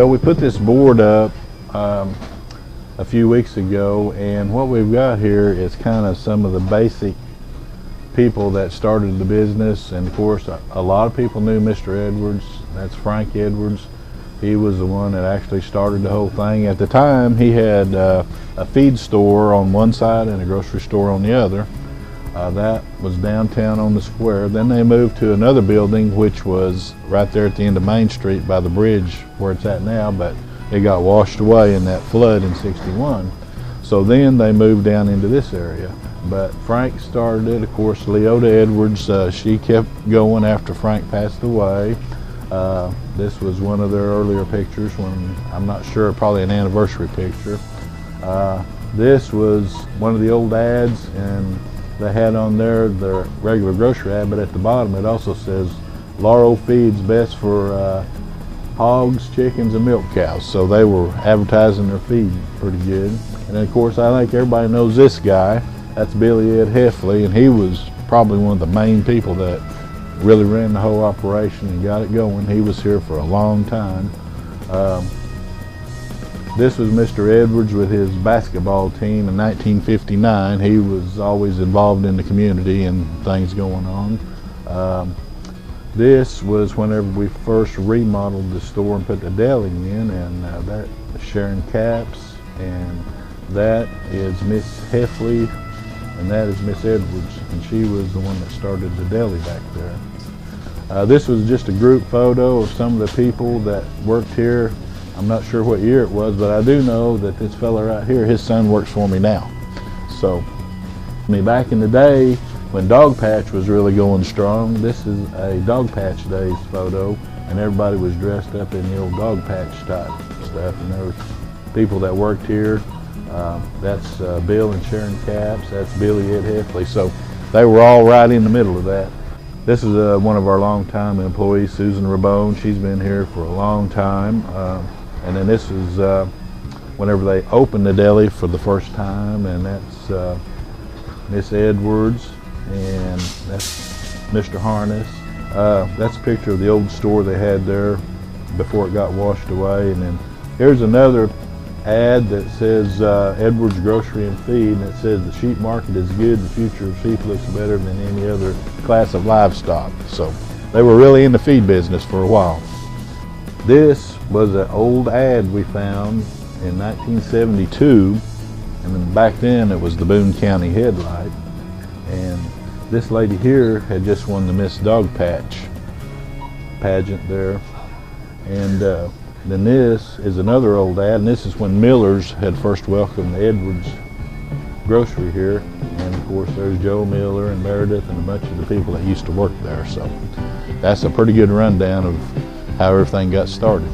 Well, we put this board up a few weeks ago, and what we've got here is kind of some of the basic people that started the business. And of course, a lot of people knew Mr. Edwards. That's Frank Edwards. He was the one that actually started the whole thing. At the time, he had a feed store on one side and a grocery store on the other. That was downtown on the square. Then they moved to another building, which was right there at the end of Main Street by the bridge where it's at now, but it got washed away in that flood in '61. So then they moved down into this area. But Frank started it. Of course, Leota Edwards, she kept going after Frank passed away. This was one of their earlier pictures when, I'm not sure, probably an anniversary picture. This was one of the old ads, and they had on there the regular grocery ad, but at the bottom it also says Laurel feeds best for hogs, chickens, and milk cows. So they were advertising their feed pretty good. And then of course, I think everybody knows this guy. That's Billy Ed Heffley, and he was probably one of the main people that really ran the whole operation and got it going. He was here for a long time. This was Mr. Edwards with his basketball team in 1959. He was always involved in the community and things going on. This was whenever we first remodeled the store and put the deli in, and that is Sharon Capps, and that is Miss Heffley, and that is Miss Edwards, and she was the one that started the deli back there. This was just a group photo of some of the people that worked here. I'm not sure what year it was, but I do know that this fella right here, his son works for me now. So, back in the day when Dog Patch was really going strong, this is a Dog Patch Days photo, and everybody was dressed up in the old Dog Patch type stuff, and there was people that worked here. That's Bill and Sharon Capps, that's Billy Ed Heffley, so they were all right in the middle of that. This is one of our longtime employees, Susan Rabone. She's been here for a long time. And then this is whenever they opened the deli for the first time, and that's Miss Edwards, and that's Mr. Harness. That's a picture of the old store they had there before it got washed away. And then here's another ad that says Edwards Grocery and Feed, and it says the sheep market is good, the future of sheep looks better than any other class of livestock. So they were really in the feed business for a while. This was an old ad we found in 1972, and then back then it was the Boone County headlight, and this lady here had just won the Miss Dog Patch pageant there. And then this is another old ad, and this is when Miller's had first welcomed the Edwards grocery here. And of course there's Joe Miller and Meredith and a bunch of the people that used to work there. So that's a pretty good rundown of how everything got started.